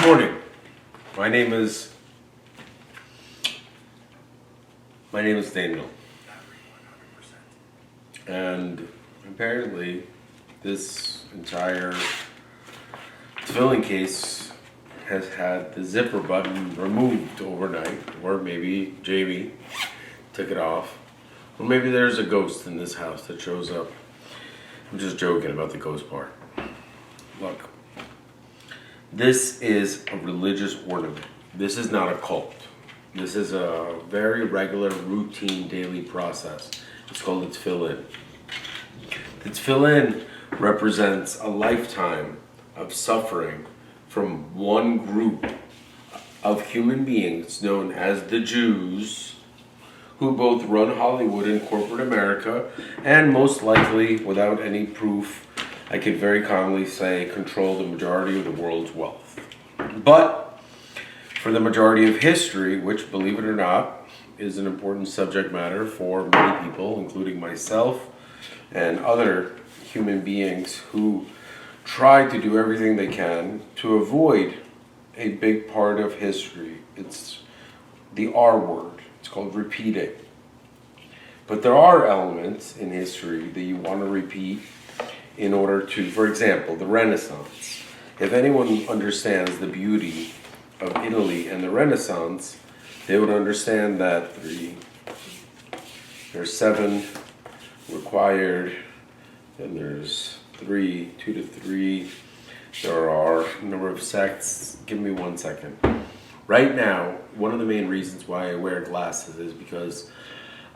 morning. My name is Daniel. And apparently this entire filling case has had the zipper button removed overnight, or maybe Jamie took it off, or maybe there's a ghost in this house that shows up. I'm just joking about the ghost part. Look, this is a religious ornament. This is not a cult. This is a very regular, routine, daily process. It's called a tefillin. The tefillin represents a lifetime of suffering from one group of human beings known as the Jews, who both run Hollywood and corporate America, and most likely, without any proof, I could very calmly say, control the majority of the world's wealth. But for the majority of history, which, believe it or not, is an important subject matter for many people, including myself and other human beings who try to do everything they can to avoid a big part of history. It's the R word. It's called repeating. But there are elements in history that you want to repeat in order to, for example, the Renaissance. If anyone understands the beauty of Italy and the Renaissance, they would understand that there's 7 required, and there's 2 to 3. There are a number of sects. Give me 1 second. Right now, one of the main reasons why I wear glasses is because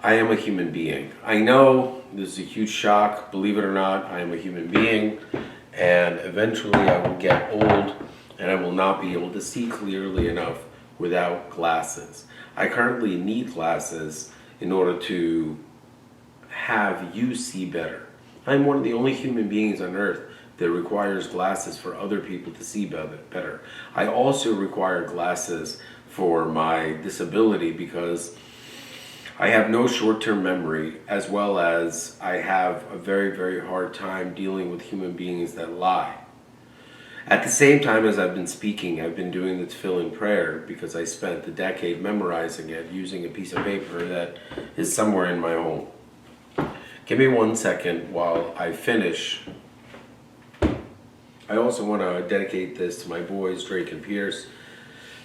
I am a human being. I know this is a huge shock. Believe it or not, I am a human being, and eventually I will get old and I will not be able to see clearly enough without glasses. I currently need glasses in order to have you see better. I'm one of the only human beings on earth that requires glasses for other people to see better. I also require glasses for my disability because I have no short-term memory, as well as I have a very, very hard time dealing with human beings that lie. At the same time as I've been speaking, I've been doing the tefillin prayer because I spent a decade memorizing it using a piece of paper that is somewhere in my home. Give me 1 second while I finish. I also want to dedicate this to my boys, Drake and Pierce,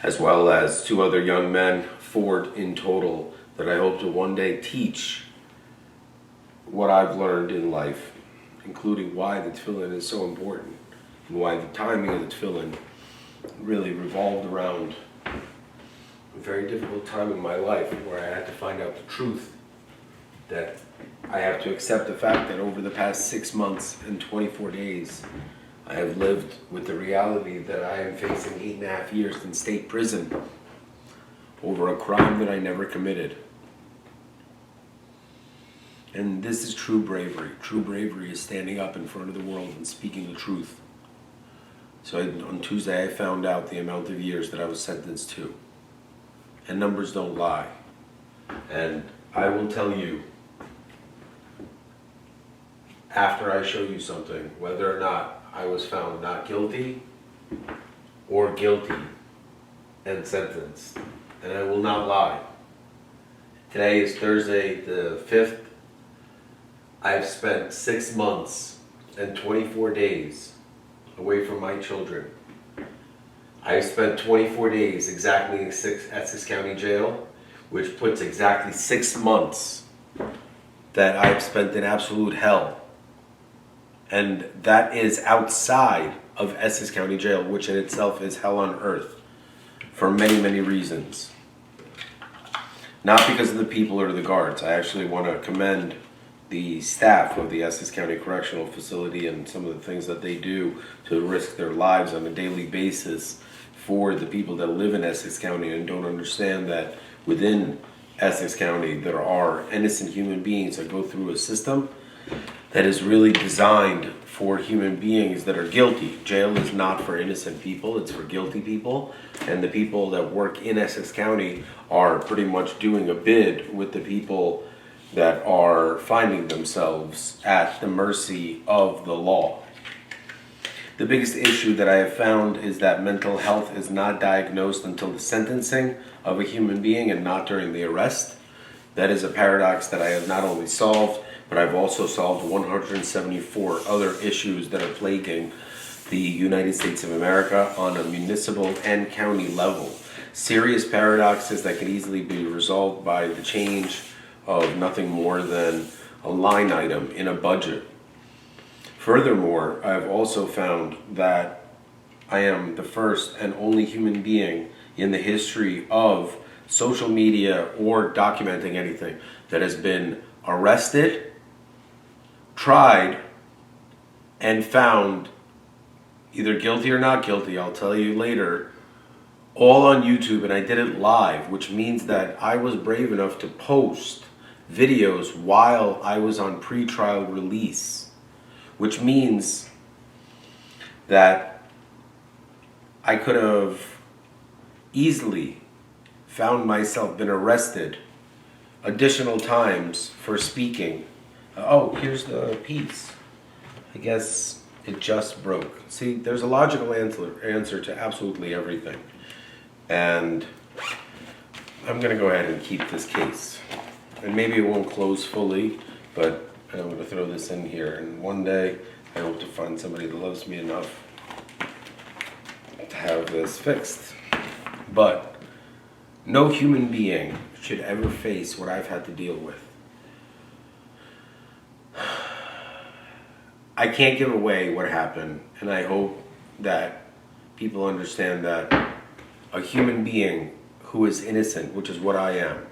as well as 2 other young men, 4 in total, that I hope to one day teach what I've learned in life, including why the tefillin is so important and why the timing of the tefillin really revolved around a very difficult time in my life where I had to find out the truth, that I have to accept the fact that over the past 6 months and 24 days, I have lived with the reality that I am facing 8.5 years in state prison over a crime that I never committed. And this is true bravery. True bravery is standing up in front of the world and speaking the truth. So on Tuesday I found out the amount of years that I was sentenced to. And numbers don't lie. And I will tell you, after I show you something, whether or not I was found not guilty or guilty and sentenced. And I will not lie. Today is Thursday the 5th. I've spent 6 months and 24 days away from my children. I've spent 24 days exactly in Essex County Jail, which puts exactly 6 months that I've spent in absolute hell. And that is outside of Essex County Jail, which in itself is hell on earth for many, many reasons. Not because of the people or the guards. I actually want to commend the staff of the Essex County Correctional Facility and some of the things that they do to risk their lives on a daily basis for the people that live in Essex County and don't understand that within Essex County there are innocent human beings that go through a system that is really designed for human beings that are guilty. Jail is not for innocent people, it's for guilty people. And the people that work in Essex County are pretty much doing a bid with the people that are finding themselves at the mercy of the law. The biggest issue that I have found is that mental health is not diagnosed until the sentencing of a human being and not during the arrest. That is a paradox that I have not only solved, but I've also solved 174 other issues that are plaguing the United States of America on a municipal and county level. Serious paradoxes that can easily be resolved by the change of nothing more than a line item in a budget. Furthermore, I've also found that I am the first and only human being in the history of social media or documenting anything that has been arrested, tried, and found either guilty or not guilty, I'll tell you later, all on YouTube, and I did it live, which means that I was brave enough to post videos while I was on pre-trial release. Which means that I could have easily found myself been arrested additional times for speaking. Oh, here's the piece. I guess it just broke. See, there's a logical answer to absolutely everything. And I'm going to go ahead and keep this case. And maybe it won't close fully, but I'm going to throw this in here, and one day I hope to find somebody that loves me enough to have this fixed. But no human being should ever face what I've had to deal with. I can't give away what happened, and I hope that people understand that a human being who is innocent, which is what I am,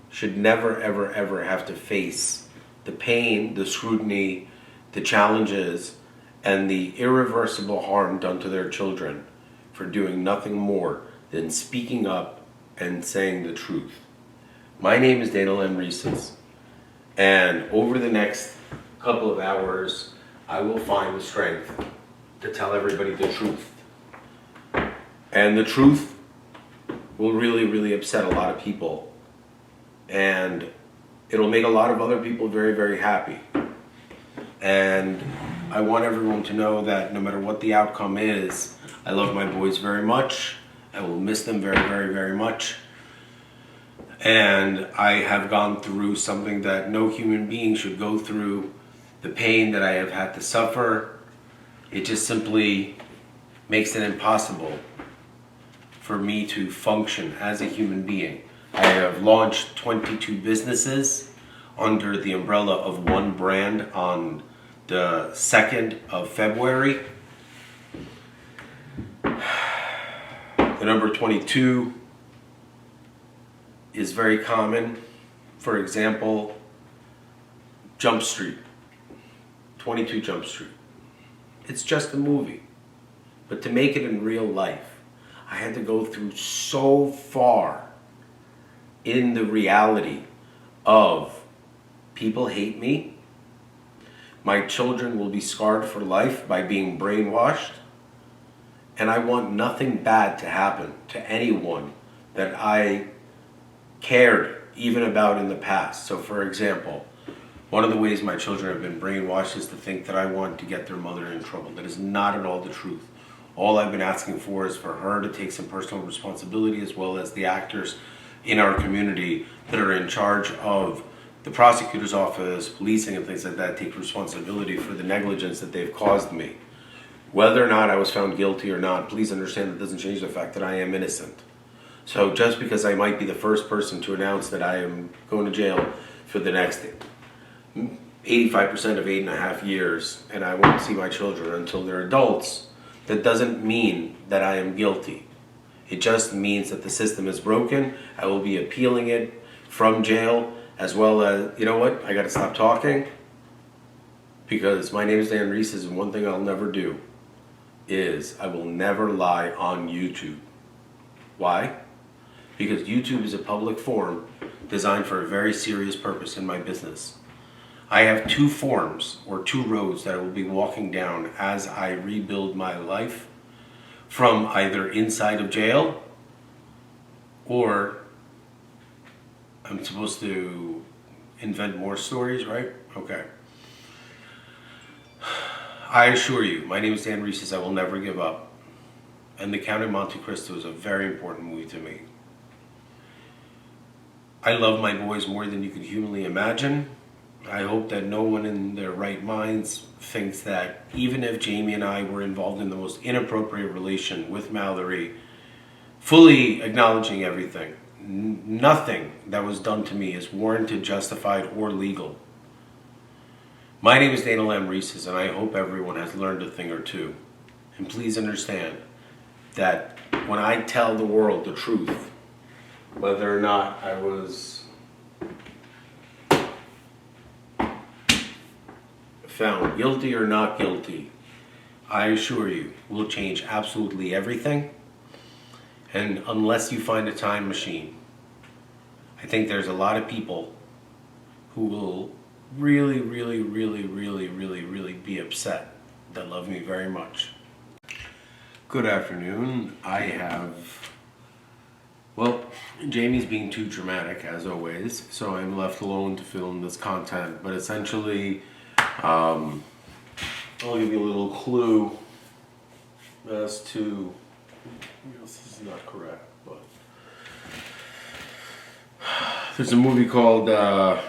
should never, ever, ever have to face the pain, the scrutiny, the challenges, and the irreversible harm done to their children for doing nothing more than speaking up and saying the truth. My name is Daniel M. Reeses, and over the next couple of hours, I will find the strength to tell everybody the truth. And the truth will really, really upset a lot of people. And it'll make a lot of other people very, very happy. And I want everyone to know that no matter what the outcome is, I love my boys very much. I will miss them very, very, very much. And I have gone through something that no human being should go through. The pain that I have had to suffer, it just simply makes it impossible for me to function as a human being. I have launched 22 businesses under the umbrella of one brand on the 2nd of February. The number 22 is very common. For example, Gump Street. 22 Jump Street. It's just a movie. But to make it in real life, I had to go through so far in the reality of people hate me. My children will be scarred for life by being brainwashed. And I want nothing bad to happen to anyone that I cared even about in the past. So for example, one of the ways my children have been brainwashed is to think that I want to get their mother in trouble. That is not at all the truth. All I've been asking for is for her to take some personal responsibility, as well as the actors in our community that are in charge of the prosecutor's office, policing and things like that, take responsibility for the negligence that they've caused me. Whether or not I was found guilty or not, please understand that doesn't change the fact that I am innocent. So just because I might be the first person to announce that I am going to jail for the next 85% of 8.5 years, and I won't see my children until they're adults, that doesn't mean that I am guilty. It just means that the system is broken. I will be appealing it from jail, as well as, you know what, I gotta stop talking, because my name is Dan Reeses, and one thing I'll never do is I will never lie on YouTube. Why? Because YouTube is a public forum designed for a very serious purpose in my business. I have 2 forms or 2 roads that I will be walking down as I rebuild my life from either inside of jail, or I'm supposed to invent more stories, right? Okay. I assure you, my name is Dan Reeses. I will never give up. And The Count of Monte Cristo is a very important movie to me. I love my boys more than you could humanly imagine. I hope that no one in their right minds thinks that even if Jamie and I were involved in the most inappropriate relation with Mallory, fully acknowledging everything, nothing that was done to me is warranted, justified, or legal. My name is Dana Lam Reeses, and I hope everyone has learned a thing or two. And please understand that when I tell the world the truth, whether or not I was found guilty or not guilty, I assure you, will change absolutely everything. And unless you find a time machine, I think there's a lot of people who will really be upset that love me very much. Good afternoon. I have, well, Jamie's being too dramatic as always, so I'm left alone to film this content. But essentially, I'll give you a little clue as to, this is not correct, but there's a movie called, let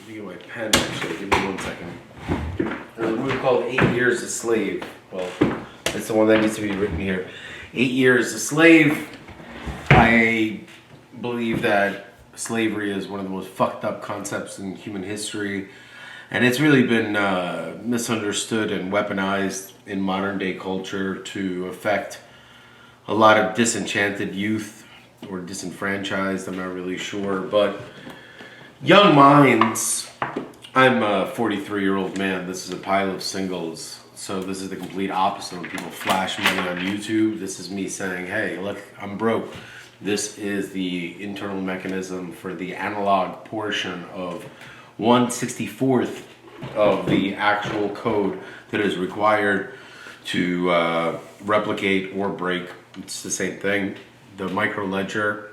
me get my pen actually, give me 1 second. There's a movie called 8 Years a Slave. Well, it's the one that needs to be written here. 8 Years a Slave. I believe that slavery is one of the most fucked up concepts in human history, and it's really been misunderstood and weaponized in modern day culture to affect a lot of disenchanted youth or disenfranchised, I'm not really sure, but young minds. I'm a 43-year-old man. This is a pile of singles. So this is the complete opposite when people flash money on YouTube. This is me saying, hey, look, I'm broke. This is the internal mechanism for the analog portion of 1/64th of the actual code that is required to replicate or break. It's the same thing. The micro ledger.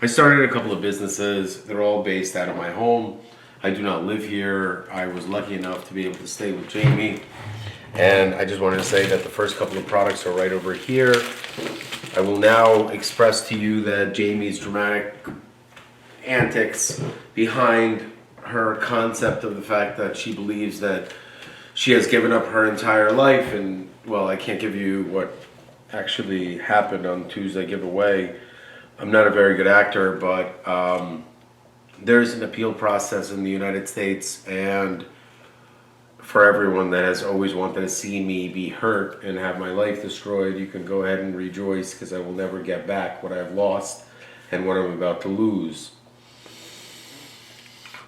I started a couple of businesses. They're all based out of my home. I do not live here. I was lucky enough to be able to stay with Jamie. And I just wanted to say that the first couple of products are right over here. I will now express to you that Jamie's dramatic antics behind her concept of the fact that she believes that she has given up her entire life. And, well, I can't give you what actually happened on Tuesday giveaway. I'm not a very good actor, but there's an appeal process in the United States, and for everyone that has always wanted to see me be hurt and have my life destroyed, you can go ahead and rejoice, because I will never get back what I've lost and what I'm about to lose.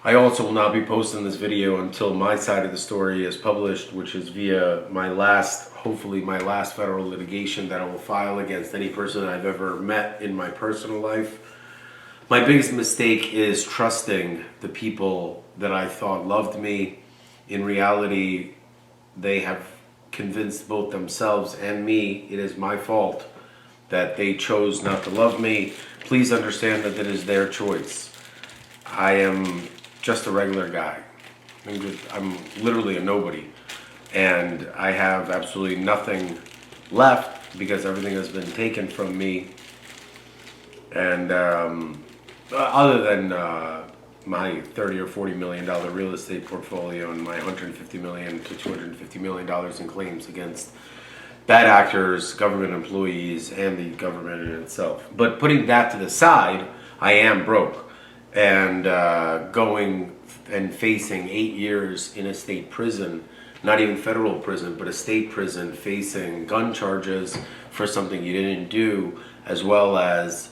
I also will not be posting this video until my side of the story is published, which is via my last, hopefully my last federal litigation that I will file against any person I've ever met in my personal life. My biggest mistake is trusting the people that I thought loved me. In reality, they have convinced both themselves and me it is my fault that they chose not to love me. Please understand that it is their choice. I am just a regular guy. I'm literally a nobody. And I have absolutely nothing left because everything has been taken from me. And other than my $30 or $40 million real estate portfolio and my $150 million to $250 million in claims against bad actors, government employees, and the government in itself. But putting that to the side, I am broke. And going and facing 8 years in a state prison, not even federal prison, but a state prison, facing gun charges for something you didn't do, as well as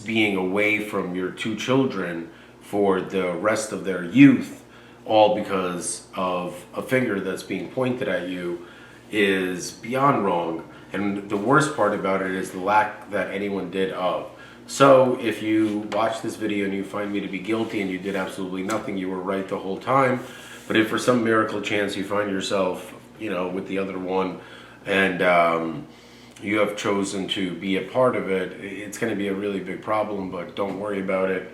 being away from your 2 children for the rest of their youth, all because of a finger that's being pointed at you, is beyond wrong. And the worst part about it is the lack that anyone did of. So if you watch this video and you find me to be guilty and you did absolutely nothing, you were right the whole time. But if for some miracle chance you find yourself, with the other one, and you have chosen to be a part of it, it's going to be a really big problem, but don't worry about it.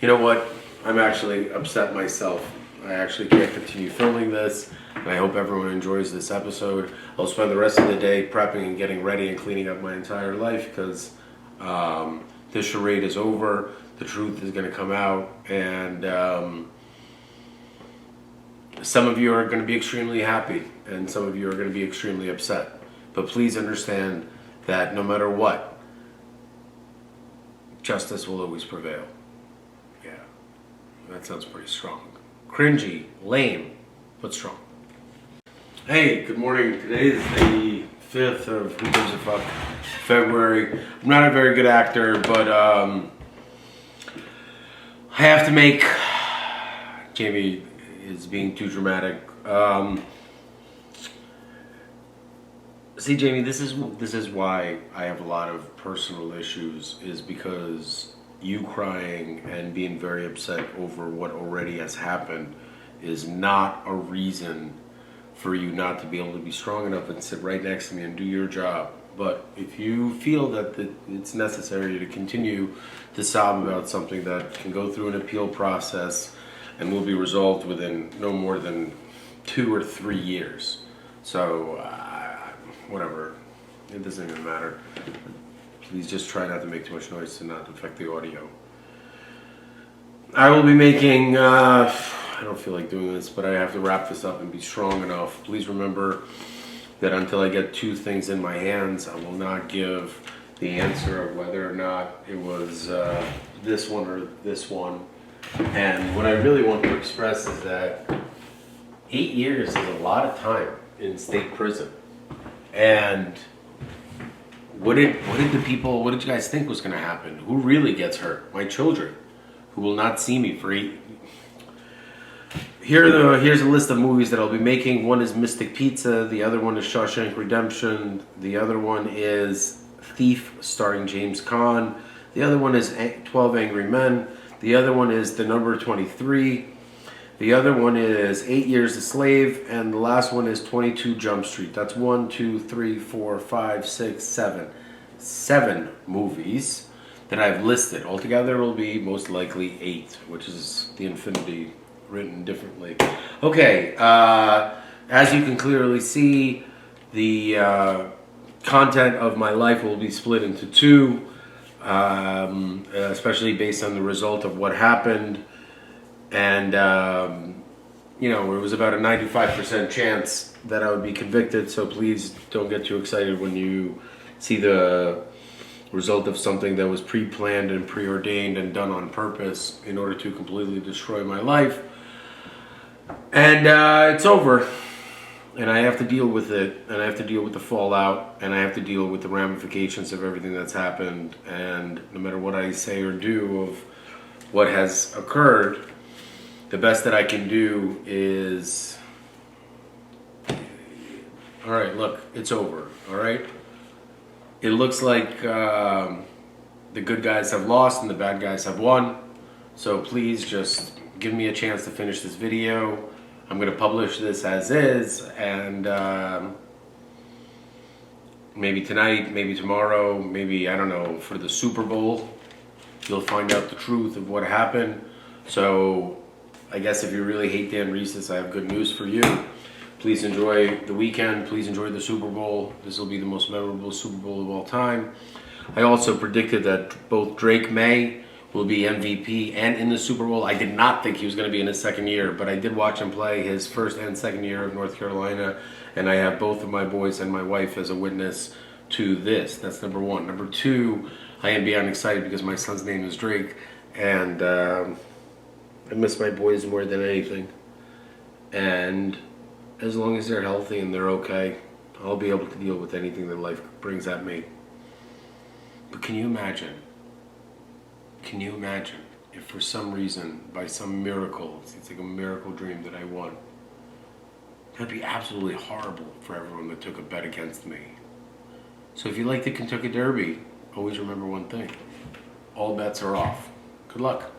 You know what? I'm actually upset myself. I actually can't continue filming this, and I hope everyone enjoys this episode. I'll spend the rest of the day prepping and getting ready and cleaning up my entire life because this charade is over. The truth is going to come out, and some of you are going to be extremely happy, and some of you are going to be extremely upset. But please understand that no matter what, justice will always prevail. Yeah, that sounds pretty strong. Cringy, lame, but strong. Hey, good morning. Today is the 5th of who gives a fuck, February. I'm not a very good actor, but I have to make... Jamie is being too dramatic. See, Jamie, this is why I have a lot of personal issues, is because you crying and being very upset over what already has happened is not a reason for you not to be able to be strong enough and sit right next to me and do your job. But if you feel that it's necessary to continue to sob about something that can go through an appeal process and will be resolved within no more than 2 or 3 years. So, whatever. It doesn't even matter. Please just try not to make too much noise to not affect the audio. I will be making, I don't feel like doing this, but I have to wrap this up and be strong enough. Please remember that until I get 2 things in my hands, I will not give the answer of whether or not it was this one or this one. And what I really want to express is that 8 years is a lot of time in state prison. And what did you guys think was going to happen? Who really gets hurt? My children, who will not see me for 8. Here's a list of movies that I'll be making. One is Mystic Pizza. The other one is Shawshank Redemption. The other one is Thief, starring James Caan. The other one is 12 Angry Men. The other one is The Number 23. The other one is 8 Years a Slave. And the last one is 22 Jump Street. That's 1, 2, 3, 4, 5, 6, 7. 7 movies that I've listed. Altogether it will be most likely 8, which is the infinity written differently. Okay, as you can clearly see, the content of my life will be split into 2. Especially based on the result of what happened, and it was about a 95% chance that I would be convicted, so please don't get too excited when you see the result of something that was pre-planned and preordained and done on purpose in order to completely destroy my life. And it's over. And I have to deal with it, and I have to deal with the fallout, and I have to deal with the ramifications of everything that's happened. And no matter what I say or do of what has occurred, the best that I can do is, all right, look, it's over, all right? It looks like the good guys have lost and the bad guys have won. So please just give me a chance to finish this video. I'm going to publish this as is, and maybe tonight, maybe tomorrow, maybe, I don't know, for the Super Bowl, you'll find out the truth of what happened. So I guess if you really hate Dan Reeses, I have good news for you. Please enjoy the weekend. Please enjoy the Super Bowl. This will be the most memorable Super Bowl of all time. I also predicted that both Drake May will be MVP and in the Super Bowl. I did not think he was going to be in his second year, but I did watch him play his first and second year of North Carolina, and I have both of my boys and my wife as a witness to this. That's number 1. Number 2, I am beyond excited because my son's name is Drake, and I miss my boys more than anything. And as long as they're healthy and they're okay, I'll be able to deal with anything that life brings at me. But can you imagine if for some reason, by some miracle, it's like a miracle dream that I won? That'd be absolutely horrible for everyone that took a bet against me. So if you like the Kentucky Derby, always remember one thing. All bets are off. Good luck.